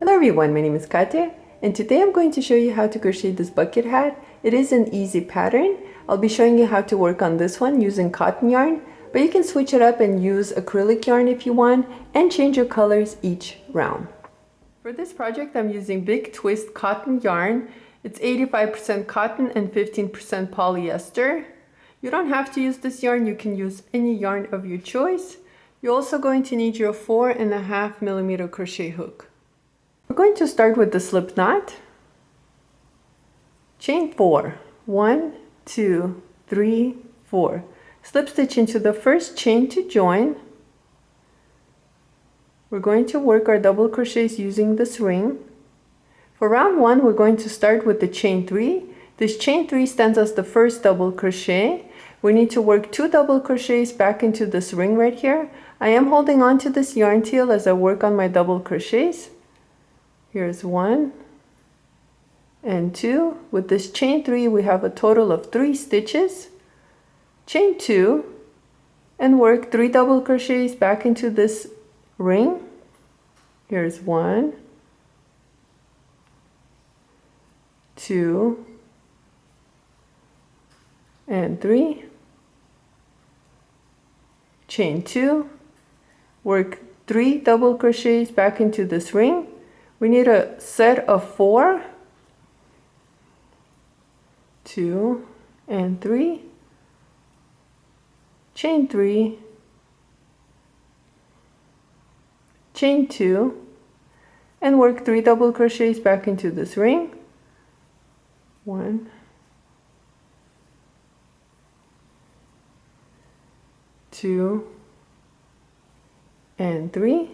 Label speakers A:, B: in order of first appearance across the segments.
A: Hello everyone, my name is Katya and today I'm going to show you how to crochet this bucket hat. It is an easy pattern. I'll be showing you how to work on this one using cotton yarn, but you can switch it up and use acrylic yarn if you want and change your colors each round. For this project I'm using Big Twist cotton yarn. It's 85% cotton and 15% polyester. You don't have to use this yarn, you can use any yarn of your choice. You're also going to need your 4.5mm crochet hook. We're going to start with the slip knot. Chain 4. 1, 2, 3, 4. Slip stitch into the first chain to join. We're going to work our double crochets using this ring. For round 1, we're going to start with the chain 3. This chain 3 stands as the first double crochet. We need to work 2 double crochets back into this ring right here. I am holding on to this yarn tail as I work on my double crochets. Here's 1 and 2. With this chain 3, we have a total of 3 stitches. Chain 2 and work 3 double crochets back into this ring. Here's 1, 2, and 3. Chain 2, work 3 double crochets back into this ring. We need a set of 4, 2, and 3. Chain 3, chain 2, and work 3 double crochets back into this ring. 1, 2, and 3.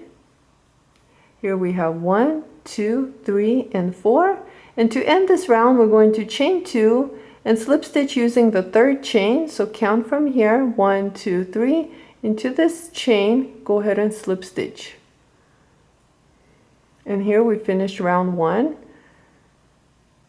A: Here we have 1, 2, 3, and 4. And to end this round, we're going to chain 2 and slip stitch using the third chain. So count from here, 1, 2, 3. Into this chain, go ahead and slip stitch. And here we finished round 1.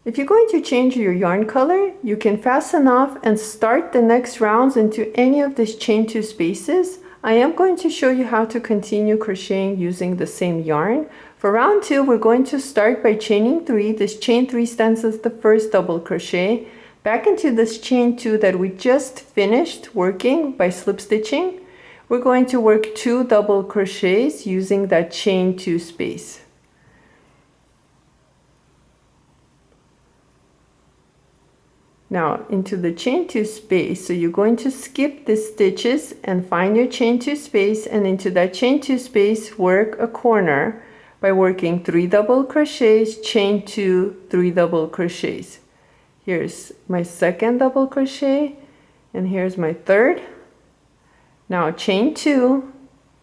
A: If you're going to change your yarn color, you can fasten off and start the next rounds into any of these chain 2 spaces. I am going to show you how to continue crocheting using the same yarn. For round 2, we're going to start by chaining 3. This chain 3 stands as the first double crochet. Back into this chain 2 that we just finished working by slip stitching, we're going to work 2 double crochets using that chain 2 space. Now into the chain 2 space, so you're going to skip the stitches and find your chain 2 space, and into that chain 2 space work a corner by working 3 double crochets, chain 2, 3 double crochets. Here's my second double crochet and here's my third. Now chain 2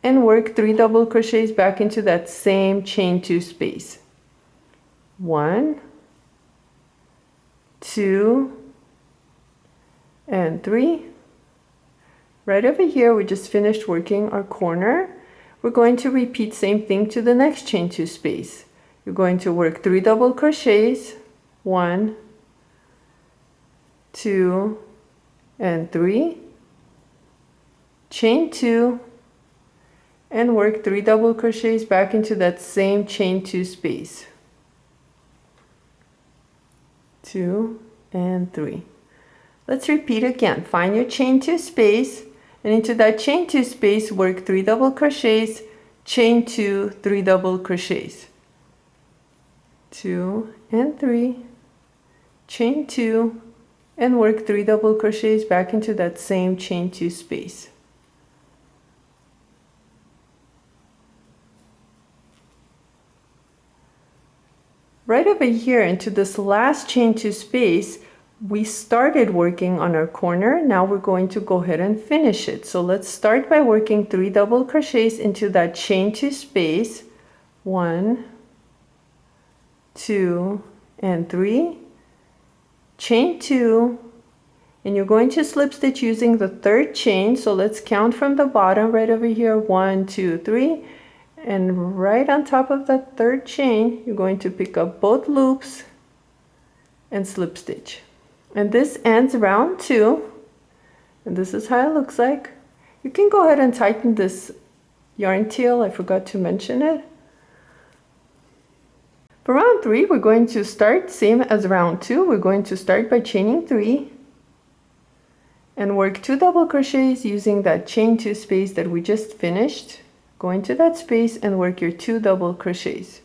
A: and work 3 double crochets back into that same chain 2 space. 1, 2, and 3. Right over here, we just finished working our corner. We're going to repeat same thing to the next chain 2 space. You're going to work 3 double crochets, 1, 2, and 3. Chain 2 and work 3 double crochets back into that same chain 2 space. 2 and 3. Let's repeat again. Find your chain 2 space and into that chain 2 space work 3 double crochets, chain 2, 3 double crochets. 2 and 3, chain 2 and work 3 double crochets back into that same chain 2 space. Right over here into this last chain 2 space, we started working on our corner. Now we're going to go ahead and finish it. So let's start by working 3 double crochets into that chain 2 space. 1, 2, and 3. Chain 2, and you're going to slip stitch using the third chain. So let's count from the bottom right over here. 1, 2, 3. And right on top of that third chain, you're going to pick up both loops and slip stitch. And this ends round 2. And this is how it looks like. You can go ahead and tighten this yarn tail. I forgot to mention it. For round 3, we're going to start same as round 2. We're going to start by chaining 3 and work 2 double crochets using that chain 2 space that we just finished. Go into that space and work your 2 double crochets.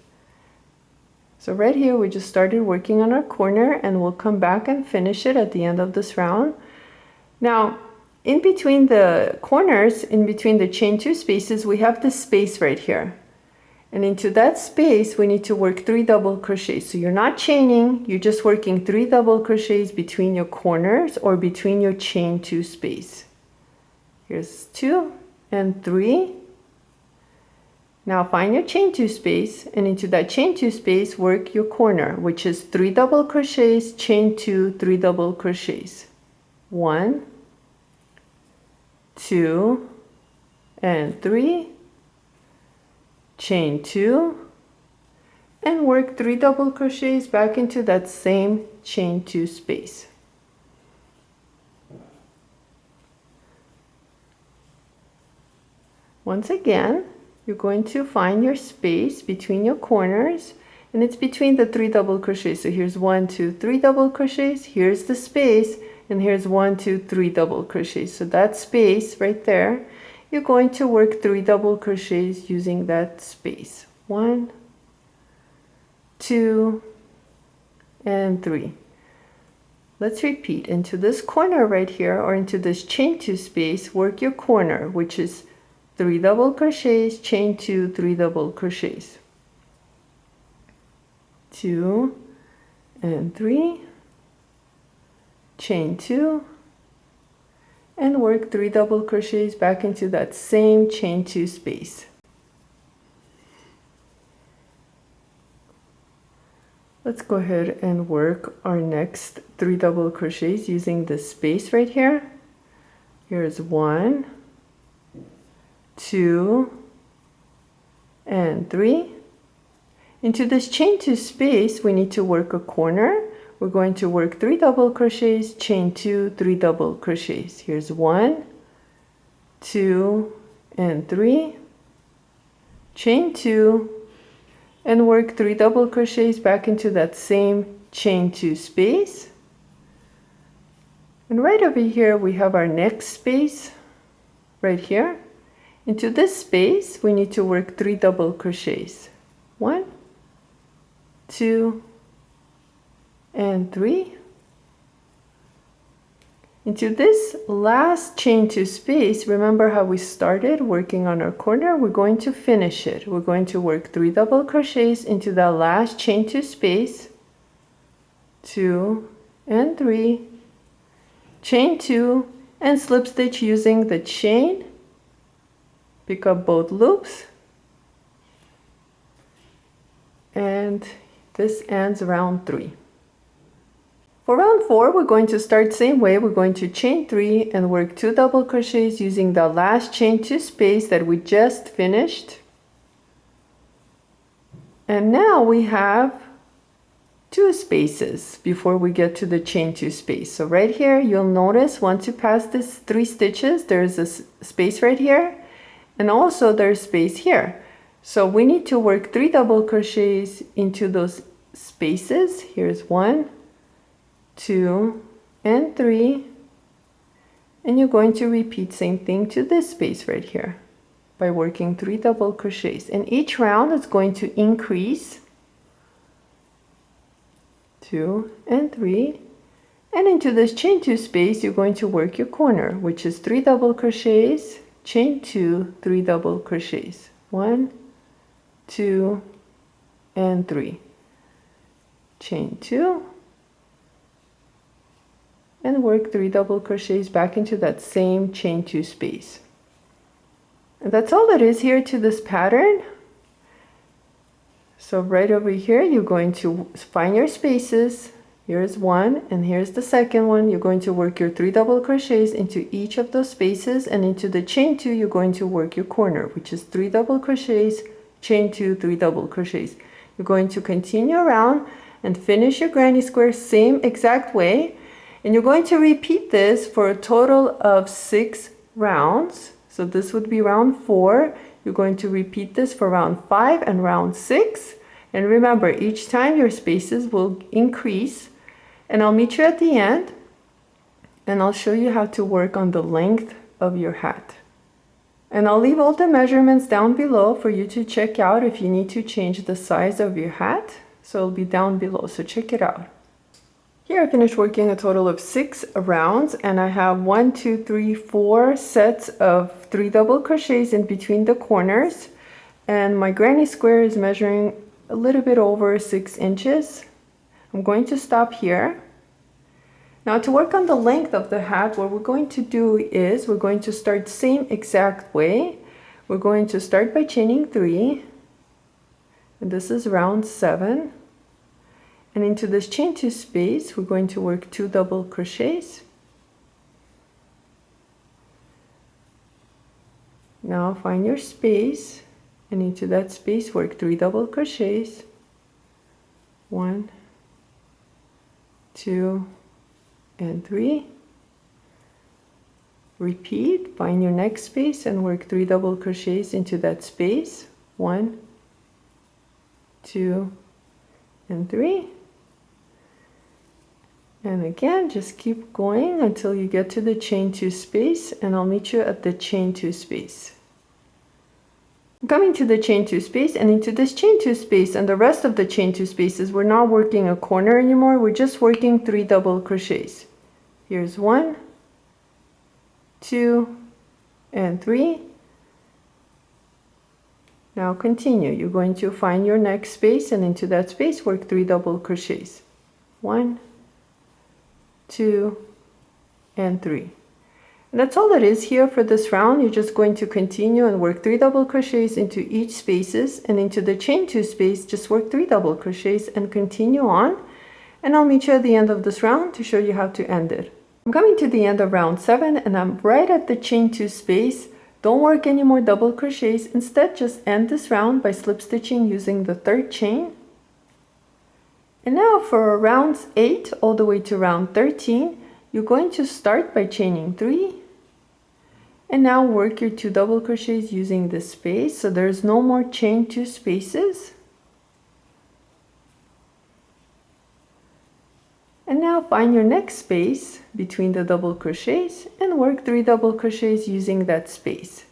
A: So right here we just started working on our corner, and we'll come back and finish it at the end of this round. Now in between the corners, in between the chain 2 spaces, we have this space right here. And into that space we need to work 3 double crochets. So you're not chaining, you're just working 3 double crochets between your corners or between your chain 2 space. Here's 2 and 3. Now find your chain 2 space, and into that chain 2 space work your corner, which is 3 double crochets, chain 2, 3 double crochets. 1, 2, and 3. Chain 2 and work 3 double crochets back into that same chain 2 space. Once again, you're going to find your space between your corners, and it's between the 3 double crochets. So here's 1, 2, 3 double crochets, here's the space, and here's 1, 2, 3 double crochets. So that space right there, you're going to work 3 double crochets using that space. 1, 2, and 3. Let's repeat. Into this corner right here, or into this chain 2 space, work your corner, which is 3 double crochets, chain 2, 3 double crochets. 2 and 3, chain 2, and work 3 double crochets back into that same chain 2 space. Let's go ahead and work our next 3 double crochets using this space right here. Here's 1, 2, and 3. Into this chain 2 space, we need to work a corner. We're going to work 3 double crochets, chain 2, 3 double crochets. Here's 1, 2, and 3. Chain 2, and work 3 double crochets back into that same chain 2 space. And right over here we have our next space right here. Into this space we need to work 3 double crochets. 1, 2, and 3. Into this last chain 2 space, remember how we started working on our corner? We're going to finish it. We're going to work 3 double crochets into that last chain 2 space. 2 and 3. Chain 2 and slip stitch using the chain. Pick up both loops. And this ends round 3. For round 4, we're going to start same way. We're going to chain 3 and work 2 double crochets using the last chain 2 space that we just finished. And now we have 2 spaces before we get to the chain 2 space. So right here, you'll notice once you pass this 3 stitches, there's a space right here, and also there's space here. So we need to work 3 double crochets into those spaces. Here's 1, 2, and 3, and you're going to repeat same thing to this space right here by working 3 double crochets, and each round is going to increase. 2 and 3, and into this chain 2 space you're going to work your corner, which is 3 double crochets, chain 2, 3 double crochets. 1, 2, and 3. Chain 2 and work 3 double crochets back into that same chain 2 space. And that's all there is here to this pattern. So right over here you're going to find your spaces. Here's 1 and here's the second one. You're going to work your 3 double crochets into each of those spaces, and into the chain 2 you're going to work your corner, which is 3 double crochets, chain 2, 3 double crochets. You're going to continue around and finish your granny square same exact way. And you're going to repeat this for a total of 6 rounds. So this would be round 4. You're going to repeat this for round 5 and round 6. And remember, each time your spaces will increase, and I'll meet you at the end and I'll show you how to work on the length of your hat. And I'll leave all the measurements down below for you to check out if you need to change the size of your hat. So it'll be down below, so check it out. Here I finished working a total of 6 rounds, and I have 1, 2, 3, 4 sets of 3 double crochets in between the corners. And my granny square is measuring a little bit over 6 inches. I'm going to stop here. Now to work on the length of the hat, what we're going to do is we're going to start same exact way. We're going to start by chaining 3, and this is round 7. And into this chain 2 space, we're going to work 2 double crochets. Now find your space, and into that space work 3 double crochets. 1, 2, and 3. Repeat, find your next space and work 3 double crochets into that space. 1, 2, and 3. And again, just keep going until you get to the chain 2 space, and I'll meet you at the chain 2 space. I'm coming to the chain 2 space, and into this chain 2 space and the rest of the chain 2 spaces, we're not working a corner anymore, we're just working 3 double crochets. Here's 1, 2, and 3. Now continue. You're going to find your next space, and into that space work 3 double crochets. 1, 2, and 3. And that's all it is here for this round. You're just going to continue and work 3 double crochets into each spaces, and into the chain 2 space just work 3 double crochets and continue on. And I'll meet you at the end of this round to show you how to end it. I'm coming to the end of round 7, and I'm right at the chain 2 space. Don't work any more double crochets. Instead, just end this round by slip stitching using the 3rd chain. And now for rounds 8 all the way to round 13, you're going to start by chaining 3. And now work your 2 double crochets using this space, so there's no more chain 2 spaces. And now find your next space between the double crochets and work 3 double crochets using that space.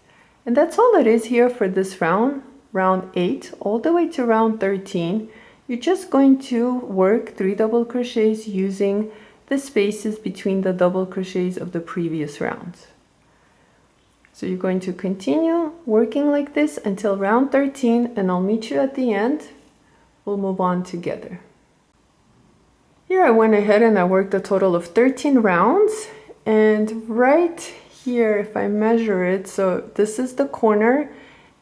A: And that's all it is here for this round, round 8 all the way to round 13. You're just going to work 3 double crochets using the spaces between the double crochets of the previous rounds. So you're going to continue working like this until round 13, and I'll meet you at the end. We'll move on together. Here I went ahead and I worked a total of 13 rounds, and right here, if I measure it, so this is the corner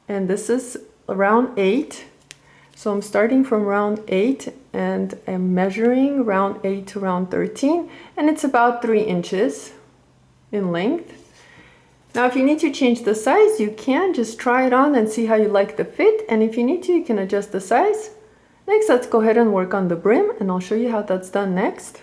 A: and this is round 8. So I'm starting from round 8 and I'm measuring round 8 to round 13, and it's about 3 inches in length. Now if you need to change the size, you can just try it on and see how you like the fit, and if you need to, you can adjust the size. Next, let's go ahead and work on the brim, and I'll show you how that's done next.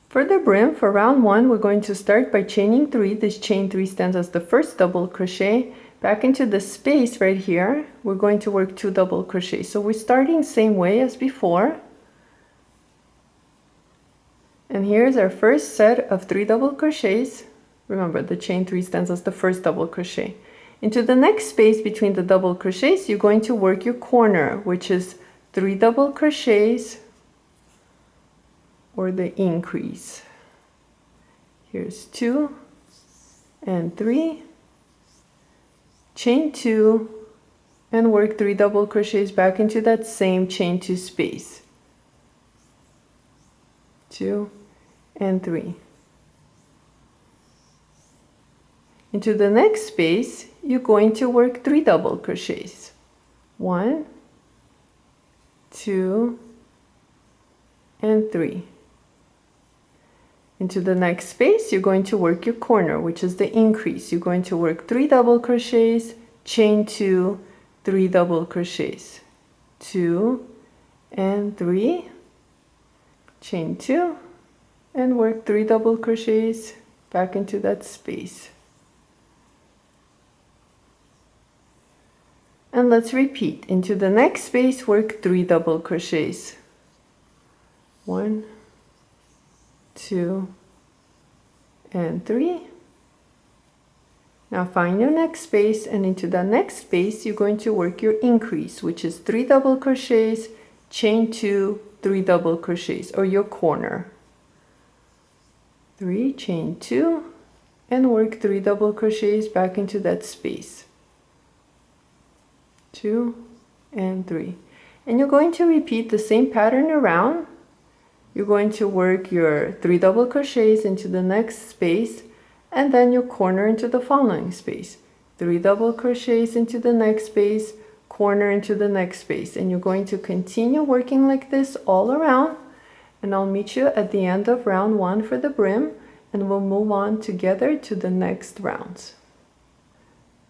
A: For the brim, for round 1, we're going to start by chaining 3. This chain 3 stands as the first double crochet. Back into the space right here, we're going to work 2 double crochets. So we're starting same way as before. And here's our first set of 3 double crochets. Remember, the chain 3 stands as the first double crochet. Into the next space between the double crochets, you're going to work your corner, which is 3 double crochets or the increase. Here's 2 and 3, chain 2, and work 3 double crochets back into that same chain 2 space. 2 and 3. Into the next space, you're going to work 3 double crochets. 1, 2, and 3. Into the next space, you're going to work your corner, which is the increase. You're going to work 3 double crochets, chain 2, 3 double crochets. 2 and 3, chain 2, and work 3 double crochets back into that space. And let's repeat. Into the next space, work 3 double crochets. 1, 2, and 3. Now find your next space, and into the next space you're going to work your increase, which is 3 double crochets, chain 2, 3 double crochets, or your corner. 3, chain 2, and work 3 double crochets back into that space. 2 and 3. And you're going to repeat the same pattern around. You're going to work your 3 double crochets into the next space, and then your corner into the following space. 3 double crochets into the next space, corner into the next space. And you're going to continue working like this all around. And I'll meet you at the end of round 1 for the brim, and we'll move on together to the next rounds.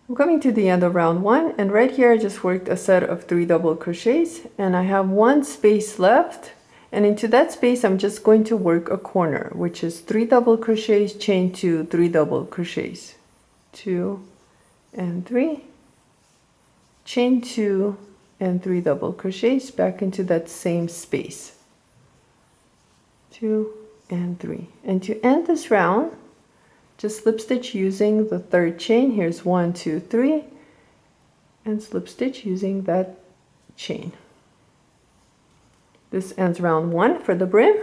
A: I'm coming to the end of round 1, and right here I just worked a set of 3 double crochets, and I have 1 space left. And into that space I'm just going to work a corner, which is 3 double crochets, chain 2, 3 double crochets, 2 and 3, chain 2 and 3 double crochets back into that same space, 2 and 3. And to end this round, just slip stitch using the 3rd chain. Here's 1, 2, 3, and slip stitch using that chain. This ends round 1 for the brim.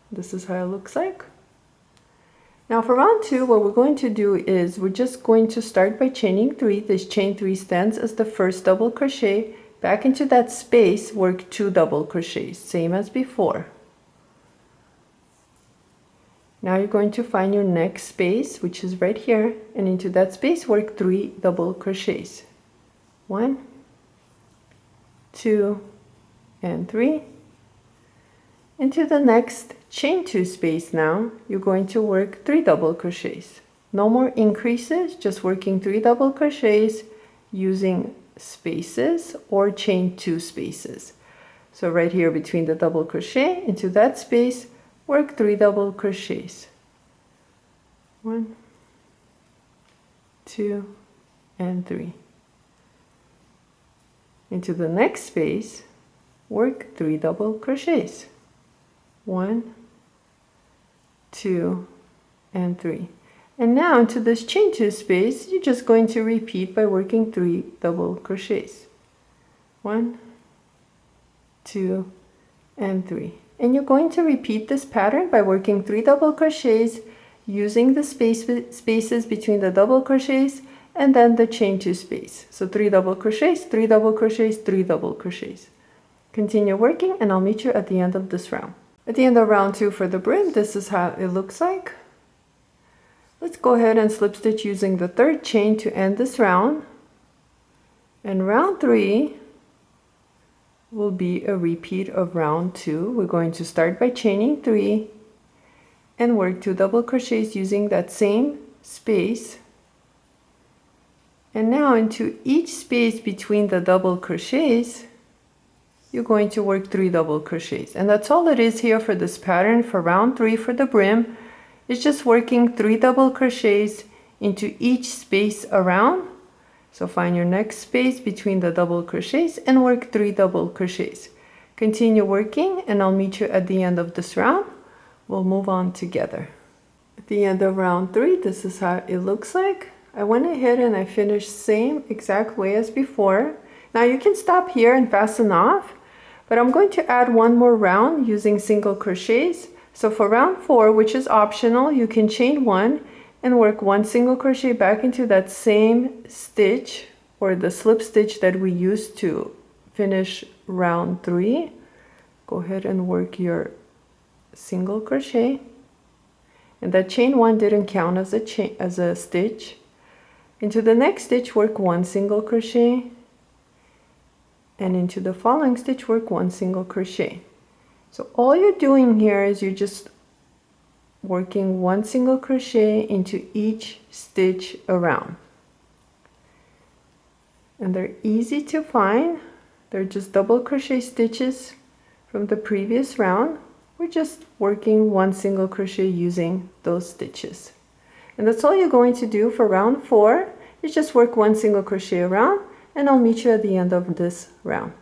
A: This is how it looks like. Now for round 2, what we're going to do is we're just going to start by chaining 3. This chain 3 stands as the first double crochet. Back into that space, work 2 double crochets, same as before. Now you're going to find your next space, which is right here, and into that space work 3 double crochets. 1, 2, and 3. Into the next chain 2 space now, you're going to work 3 double crochets. No more increases, just working 3 double crochets using spaces or chain 2 spaces. So right here between the double crochet, into that space, work 3 double crochets. 1, 2, and 3. Into the next space, work 3 double crochets. 1, 2, and 3. And now into this chain 2 space, you're just going to repeat by working 3 double crochets. 1, 2, and 3. And you're going to repeat this pattern by working 3 double crochets using the spaces between the double crochets and then the chain 2 space. So 3 double crochets, 3 double crochets, 3 double crochets. Continue working, and I'll meet you at the end of this round. At the end of round 2 for the brim, this is how it looks like. Let's go ahead and slip stitch using the 3rd chain to end this round. And round 3 will be a repeat of round 2. We're going to start by chaining 3 and work 2 double crochets using that same space. And now into each space between the double crochets, you're going to work 3 double crochets. And that's all it is here for this pattern for round 3 for the brim. It's just working 3 double crochets into each space around. So find your next space between the double crochets and work 3 double crochets. Continue working, and I'll meet you at the end of this round. We'll move on together. At the end of round 3, this is how it looks like. I went ahead and I finished same exact way as before. Now you can stop here and fasten off, but I'm going to add one more round using single crochets. So for round 4, which is optional, you can chain 1 and work 1 single crochet back into that same stitch or the slip stitch that we used to finish round 3. Go ahead and work your single crochet, and that chain 1 didn't count as a stitch. Into the next stitch work 1 single crochet, and into the following stitch work 1 single crochet. So all you're doing here is you're just working 1 single crochet into each stitch around, and they're easy to find. They're just double crochet stitches from the previous round. We're just working 1 single crochet using those stitches, and that's all you're going to do for round 4. Is just work 1 single crochet around and I'll meet you at the end of this round.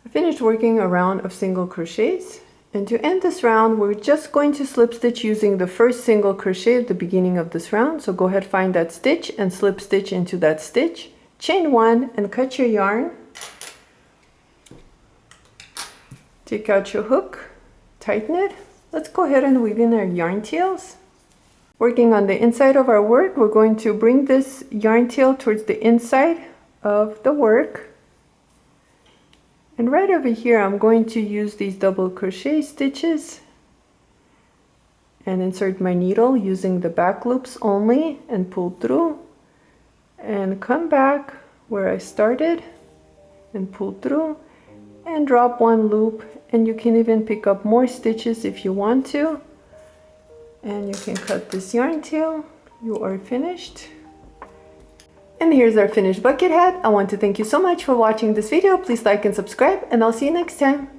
A: I finished working a round of single crochets, and to end this round we're just going to slip stitch using the first single crochet at the beginning of this round. So go ahead, find that stitch and slip stitch into that stitch, chain 1 and cut your yarn. Take out your hook, tighten it. Let's go ahead and weave in our yarn tails. Working on the inside of our work, we're going to bring this yarn tail towards the inside of the work. And right over here, I'm going to use these double crochet stitches and insert my needle using the back loops only and pull through and come back where I started and pull through and drop one loop, and you can even pick up more stitches if you want to, and you can cut this yarn tail. You are finished. And here's our finished bucket hat. I want to thank you so much for watching this video. Please like and subscribe, and I'll see you next time.